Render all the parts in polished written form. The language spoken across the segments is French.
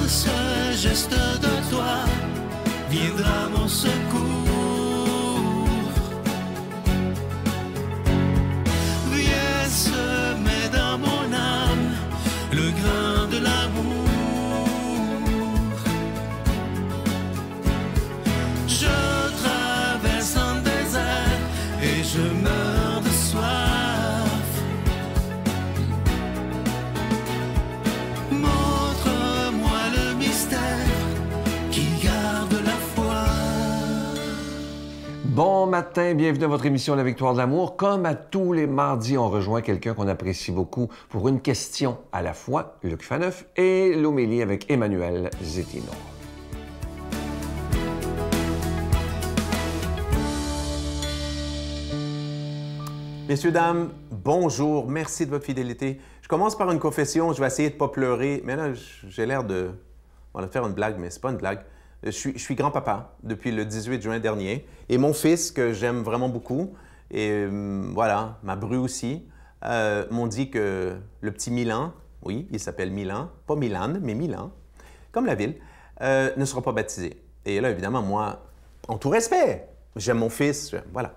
ce geste de toi viendra mon secours. Viens semer dans mon âme le grain de l'amour. Je traverse un désert et je meurs de soif. Montre-moi le mystère qui garde la foi. Bon matin, bienvenue à votre émission La Victoire de l'amour. Comme à tous les mardis, on rejoint quelqu'un qu'on apprécie beaucoup pour une question à la fois, Luc Faneuf, et l'homélie avec Emmanuel Zettino. Messieurs, dames, bonjour, merci de votre fidélité. Je commence par une confession, je vais essayer de ne pas pleurer, mais là, j'ai l'air de... On va faire une blague, mais c'est pas une blague. Je suis grand-papa depuis le 18 juin dernier, et mon fils, que j'aime vraiment beaucoup, et voilà, ma bru aussi, m'ont dit que le petit Milan, oui, il s'appelle Milan, pas Milan, mais Milan, comme la ville, ne sera pas baptisé. Et là, évidemment, moi, en tout respect, j'aime mon fils, voilà.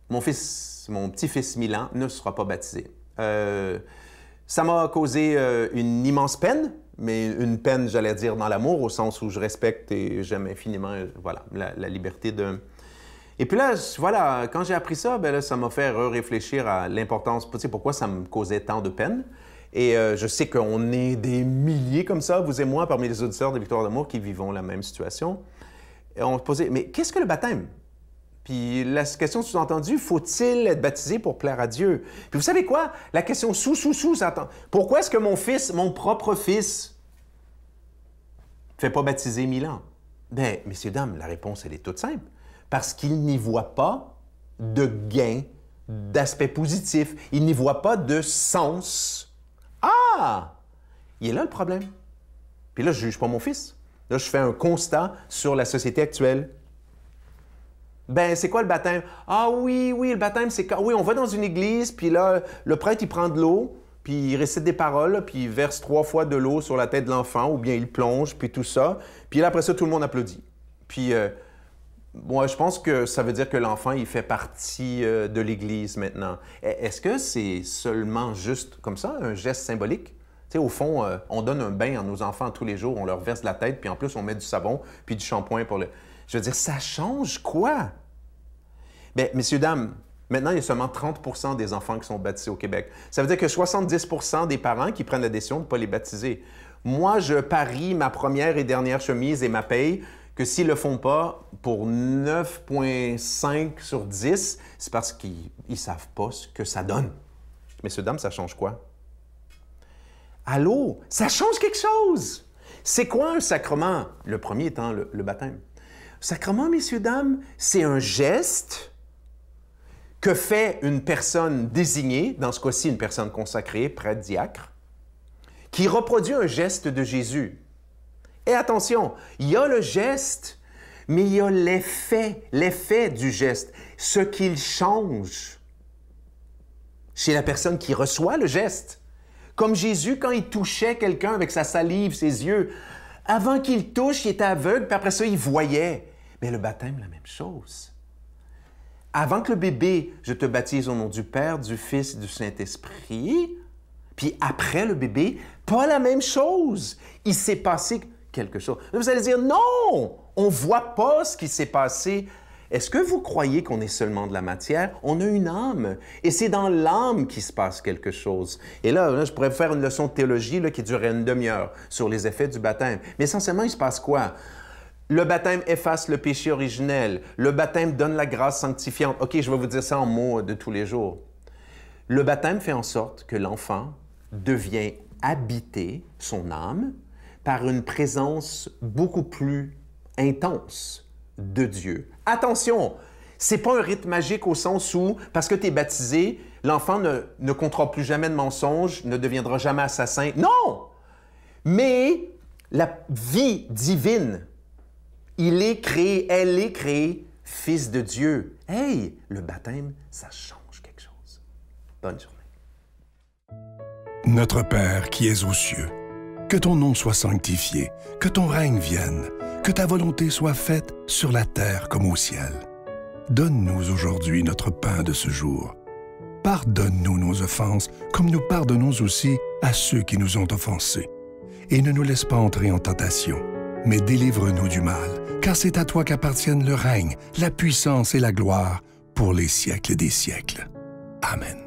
Mon petit-fils Milan ne sera pas baptisé. Ça m'a causé une immense peine, mais une peine, j'allais dire, dans l'amour, au sens où je respecte et j'aime infiniment voilà, la liberté de... Et puis là, voilà, quand j'ai appris ça, ben là, ça m'a fait réfléchir à l'importance, tu sais, pourquoi ça me causait tant de peine. Et je sais qu'on est des milliers comme ça, vous et moi, parmi les auditeurs de Victoire d'amour, qui vivons la même situation. Et on se posait, mais qu'est-ce que le baptême? Puis la question sous-entendue, faut-il être baptisé pour plaire à Dieu? Puis vous savez quoi? La question sous-entend. Pourquoi est-ce que mon fils, mon propre fils, ne fait pas baptiser Milan? Bien, messieurs, dames, la réponse, elle est toute simple. Parce qu'il n'y voit pas de gain, d'aspect positif. Il n'y voit pas de sens. Ah! Il est là le problème. Puis là, je ne juge pas mon fils. Là, je fais un constat sur la société actuelle. Ben, c'est quoi le baptême? Ah oui, le baptême, c'est quand... Oui, on va dans une église, puis là, le prêtre, il prend de l'eau, puis il récite des paroles, puis il verse 3 fois de l'eau sur la tête de l'enfant, ou bien il plonge, puis tout ça. Puis là, après ça, tout le monde applaudit. Puis, moi, je pense que ça veut dire que l'enfant, il fait partie de l'église maintenant. Est-ce que c'est seulement juste comme ça, un geste symbolique? Tu sais, au fond, on donne un bain à nos enfants tous les jours, on leur verse la tête, puis en plus, on met du savon, puis du shampoing pour le... Je veux dire, ça change quoi? Bien, messieurs, dames, maintenant, il y a seulement 30 des enfants qui sont baptisés au Québec. Ça veut dire que 70 des parents qui prennent la décision de ne pas les baptiser. Moi, je parie ma première et dernière chemise et ma paye que s'ils ne le font pas, pour 9,5 sur 10, c'est parce qu'ils ne savent pas ce que ça donne. Messieurs, dames, ça change quoi? Allô? Ça change quelque chose! C'est quoi un sacrement? Le premier étant le baptême. Sacrement, messieurs, dames, c'est un geste que fait une personne désignée, dans ce cas-ci une personne consacrée, prêtre, diacre, qui reproduit un geste de Jésus. Et attention, il y a le geste, mais il y a l'effet du geste, ce qu'il change chez la personne qui reçoit le geste. Comme Jésus, quand il touchait quelqu'un avec sa salive, ses yeux, avant qu'il touche, il était aveugle, puis après ça, il voyait. Mais le baptême, la même chose. Avant que le bébé, je te baptise au nom du Père, du Fils et du Saint-Esprit, puis après le bébé, pas la même chose. Il s'est passé quelque chose. Vous allez dire, non, on ne voit pas ce qui s'est passé. Est-ce que vous croyez qu'on est seulement de la matière? On a une âme, et c'est dans l'âme qu'il se passe quelque chose. Et là, je pourrais vous faire une leçon de théologie là, qui durerait une demi-heure sur les effets du baptême. Mais essentiellement, il se passe quoi? Le baptême efface le péché originel. Le baptême donne la grâce sanctifiante. OK, je vais vous dire ça en mots de tous les jours. Le baptême fait en sorte que l'enfant devient habité, son âme, par une présence beaucoup plus intense de Dieu. Attention, c'est pas un rite magique au sens où, parce que tu es baptisé, l'enfant ne comptera plus jamais de mensonges, ne deviendra jamais assassin. Non! Mais la vie divine, il est créé, elle est créée, fils de Dieu. Hey, le baptême, ça change quelque chose. Bonne journée. Notre Père qui es aux cieux, Que ton nom soit sanctifié, que ton règne vienne, que ta volonté soit faite sur la terre comme au ciel. Donne-nous aujourd'hui notre pain de ce jour. Pardonne-nous nos offenses, comme nous pardonnons aussi à ceux qui nous ont offensés. Et ne nous laisse pas entrer en tentation, mais délivre-nous du mal, car c'est à toi qu'appartiennent le règne, la puissance et la gloire pour les siècles des siècles. Amen.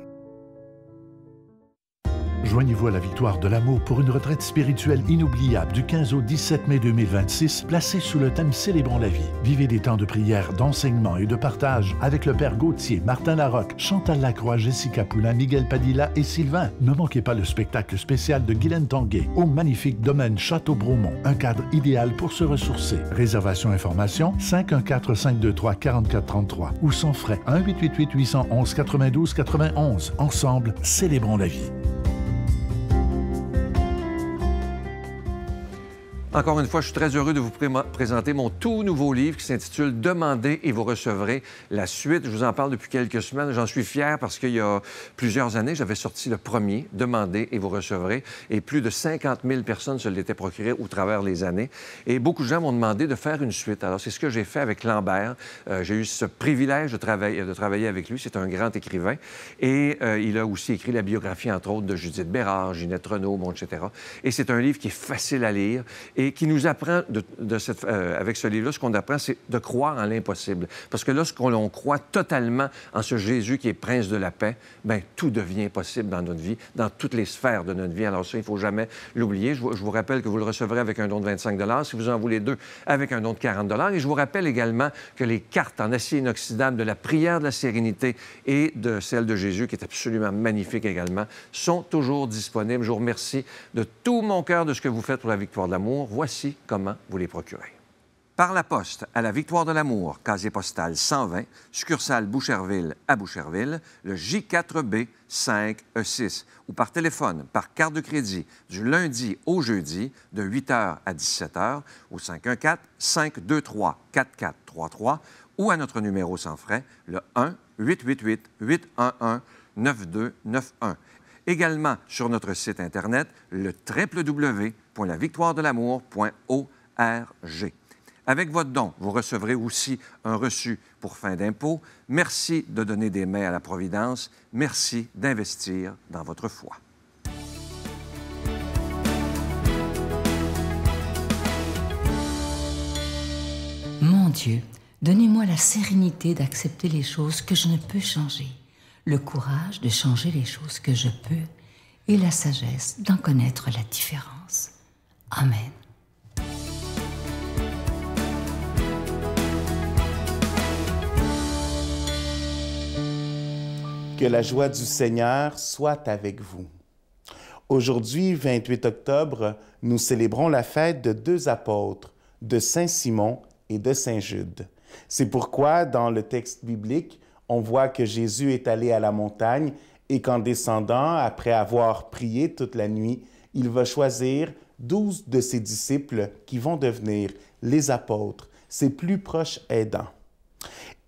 Joignez-vous à la Victoire de l'amour pour une retraite spirituelle inoubliable du 15 au 17 mai 2026, placée sous le thème Célébrons la vie. Vivez des temps de prière, d'enseignement et de partage avec le Père Gauthier, Martin Larocque, Chantal Lacroix, Jessica Poulain, Miguel Padilla et Sylvain. Ne manquez pas le spectacle spécial de Guylaine Tanguay au magnifique domaine Château-Bromont, un cadre idéal pour se ressourcer. Réservation information 514-523-4433 ou sans frais 1-888-811-92-91. Ensemble, célébrons la vie. Encore une fois, je suis très heureux de vous présenter mon tout nouveau livre qui s'intitule « Demandez et vous recevrez ». La suite, je vous en parle depuis quelques semaines. J'en suis fier parce qu'il y a plusieurs années, j'avais sorti le premier, « Demandez et vous recevrez », et plus de 50 000 personnes se l'étaient procuré au travers les années. Et beaucoup de gens m'ont demandé de faire une suite. Alors, c'est ce que j'ai fait avec Lambert. J'ai eu ce privilège de travailler avec lui. C'est un grand écrivain. Et il a aussi écrit la biographie, entre autres, de Judith Bérard, Ginette Renaud, bon, etc. Et c'est un livre qui est facile à lire et qui nous apprend, avec ce livre-là, ce qu'on apprend, c'est de croire en l'impossible. Parce que lorsqu'on croit totalement en ce Jésus qui est prince de la paix, bien, tout devient possible dans notre vie, dans toutes les sphères de notre vie. Alors ça, il ne faut jamais l'oublier. Je vous rappelle que vous le recevrez avec un don de 25 $, si vous en voulez deux, avec un don de 40 $. Et je vous rappelle également que les cartes en acier inoxydable de la prière de la sérénité et de celle de Jésus, qui est absolument magnifique également, sont toujours disponibles. Je vous remercie de tout mon cœur de ce que vous faites pour la Victoire de l'amour. Voici comment vous les procurez. Par la poste à la Victoire de l'amour, casier postal 120, succursale Boucherville à Boucherville, le J4B 5E6, ou par téléphone, par carte de crédit, du lundi au jeudi, de 8h à 17h, au 514-523-4433, ou à notre numéro sans frais, le 1-888-811-9291. Également sur notre site Internet, le www.lavictoiredelamour.org. Avec votre don, vous recevrez aussi un reçu pour fin d'impôt. Merci de donner des mains à la Providence. Merci d'investir dans votre foi. Mon Dieu, donnez-moi la sérénité d'accepter les choses que je ne peux changer, le courage de changer les choses que je peux et la sagesse d'en connaître la différence. Amen. Que la joie du Seigneur soit avec vous. Aujourd'hui, 28 octobre, nous célébrons la fête de deux apôtres, de Saint Simon et de Saint Jude. C'est pourquoi, dans le texte biblique, on voit que Jésus est allé à la montagne et qu'en descendant, après avoir prié toute la nuit, il va choisir 12 de ses disciples qui vont devenir les apôtres, ses plus proches aidants.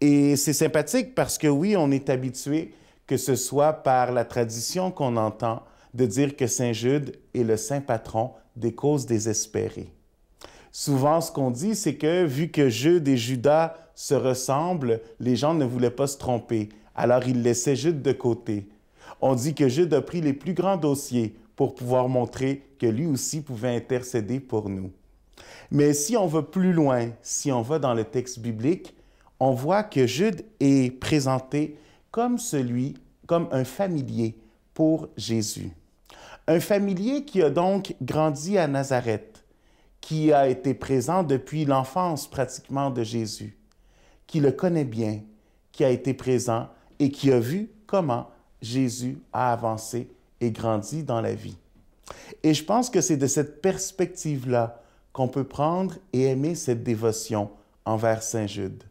Et c'est sympathique parce que oui, on est habitué, que ce soit par la tradition qu'on entend, de dire que Saint Jude est le saint patron des causes désespérées. Souvent, ce qu'on dit, c'est que vu que Jude et Judas se ressemblent, les gens ne voulaient pas se tromper, alors ils laissaient Jude de côté. On dit que Jude a pris les plus grands dossiers pour pouvoir montrer que lui aussi pouvait intercéder pour nous. Mais si on va plus loin, si on va dans le texte biblique, on voit que Jude est présenté comme un familier pour Jésus. Un familier qui a donc grandi à Nazareth, qui a été présent depuis l'enfance pratiquement de Jésus, qui le connaît bien, qui a été présent et qui a vu comment Jésus a avancé et grandi dans la vie. Et je pense que c'est de cette perspective-là qu'on peut prendre et aimer cette dévotion envers Saint Jude.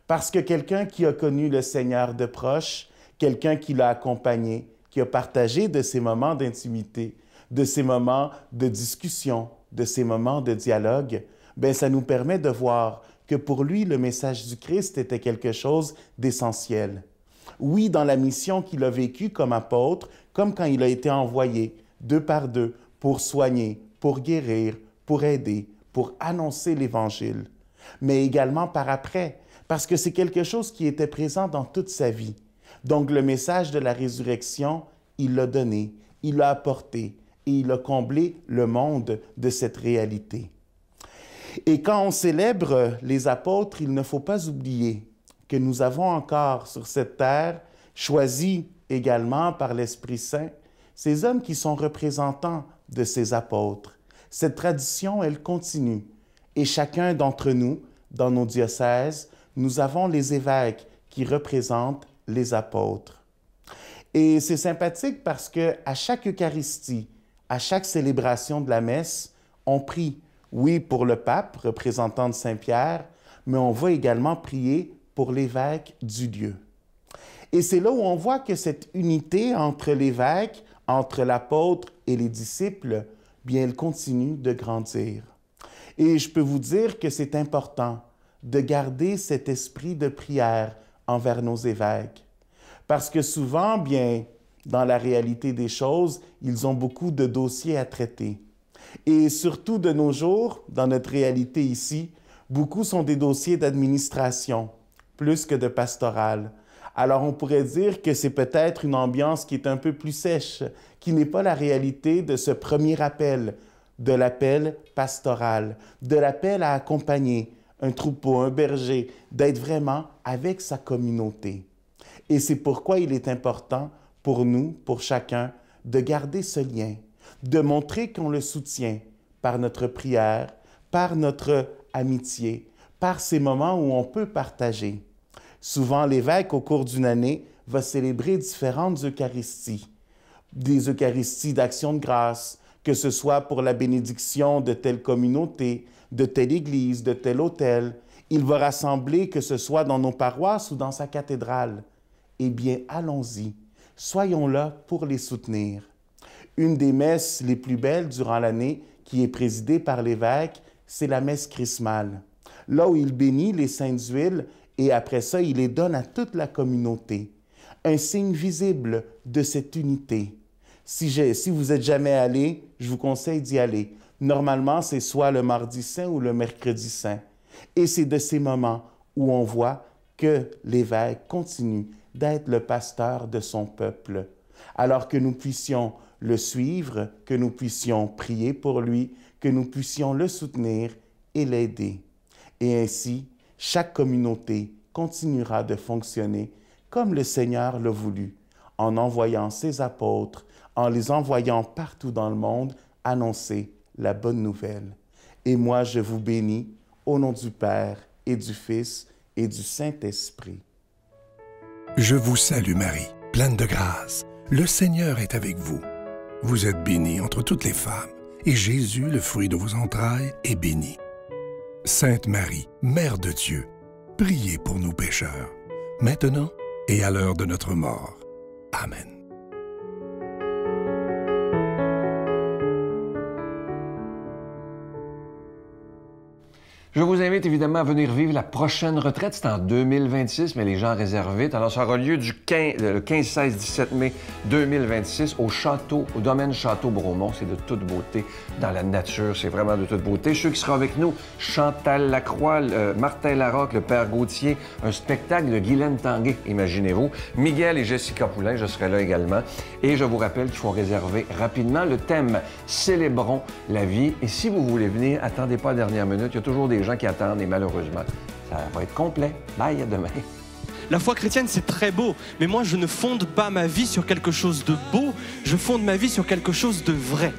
Parce que quelqu'un qui a connu le Seigneur de proche, quelqu'un qui l'a accompagné, qui a partagé de ces moments d'intimité, de ces moments de discussion, de ces moments de dialogue, bien, ça nous permet de voir que pour lui, le message du Christ était quelque chose d'essentiel. Oui, dans la mission qu'il a vécue comme apôtre, comme quand il a été envoyé, deux par deux, pour soigner, pour guérir, pour aider, pour annoncer l'Évangile, mais également par après, parce que c'est quelque chose qui était présent dans toute sa vie. Donc le message de la résurrection, il l'a donné, il l'a apporté et il a comblé le monde de cette réalité. Et quand on célèbre les apôtres, il ne faut pas oublier que nous avons encore sur cette terre, choisis également par l'Esprit Saint, ces hommes qui sont représentants de ces apôtres. Cette tradition, elle continue. Et chacun d'entre nous, dans nos diocèses, nous avons les évêques qui représentent les apôtres. Et c'est sympathique parce qu'à chaque Eucharistie, à chaque célébration de la messe, on prie, oui, pour le pape, représentant de Saint-Pierre, mais on va également prier pour l'évêque du lieu. Et c'est là où on voit que cette unité entre l'évêque, entre l'apôtre et les disciples, bien, elle continue de grandir. Et je peux vous dire que c'est important de garder cet esprit de prière envers nos évêques. Parce que souvent, bien, dans la réalité des choses, ils ont beaucoup de dossiers à traiter. Et surtout de nos jours, dans notre réalité ici, beaucoup sont des dossiers d'administration, plus que de pastoral. Alors on pourrait dire que c'est peut-être une ambiance qui est un peu plus sèche, qui n'est pas la réalité de ce premier appel, de l'appel pastoral, de l'appel à accompagner un troupeau, un berger, d'être vraiment avec sa communauté. Et c'est pourquoi il est important pour nous, pour chacun, de garder ce lien, de montrer qu'on le soutient par notre prière, par notre amitié, par ces moments où on peut partager. Souvent, l'évêque, au cours d'une année, va célébrer différentes Eucharisties, des Eucharisties d'action de grâce, que ce soit pour la bénédiction de telle communauté, de telle église, de tel autel. Il va rassembler, que ce soit dans nos paroisses ou dans sa cathédrale. Eh bien, allons-y, soyons là pour les soutenir. Une des messes les plus belles durant l'année, qui est présidée par l'évêque, c'est la messe chrismale, là où il bénit les saintes huiles et après ça, il les donne à toute la communauté. Un signe visible de cette unité. Si vous n'êtes jamais allé, je vous conseille d'y aller. Normalement, c'est soit le mardi saint ou le mercredi saint. Et c'est de ces moments où on voit que l'évêque continue d'être le pasteur de son peuple. Alors que nous puissions le suivre, que nous puissions prier pour lui, que nous puissions le soutenir et l'aider. Et ainsi, chaque communauté continuera de fonctionner comme le Seigneur l'a voulu, en envoyant ses apôtres, en les envoyant partout dans le monde, annoncer la bonne nouvelle. Et moi, je vous bénis au nom du Père et du Fils et du Saint-Esprit. Je vous salue Marie, pleine de grâce. Le Seigneur est avec vous. Vous êtes bénie entre toutes les femmes, et Jésus, le fruit de vos entrailles, est béni. Sainte Marie, Mère de Dieu, priez pour nous pécheurs, maintenant et à l'heure de notre mort. Amen. Je vous invite évidemment à venir vivre la prochaine retraite. C'est en 2026, mais les gens réservent vite. Alors, ça aura lieu le 15, 16, 17 mai 2026 au domaine Château Bromont. C'est de toute beauté dans la nature. C'est vraiment de toute beauté. Ceux qui seront avec nous, Chantal Lacroix, Martin Larocque, le Père Gauthier, un spectacle de Guylaine Tanguay, imaginez-vous. Miguel et Jessica Poulain, je serai là également. Et je vous rappelle qu'il faut réserver rapidement le thème « Célébrons la vie ». Et si vous voulez venir, attendez pas à la dernière minute. Il y a toujours des gens qui attendent et malheureusement, ça va être complet. Bye, à demain. La foi chrétienne, c'est très beau, mais moi, je ne fonde pas ma vie sur quelque chose de beau, je fonde ma vie sur quelque chose de vrai.